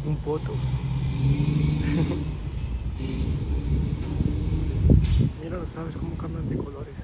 Un poto. Mira los aves como cambian de colores.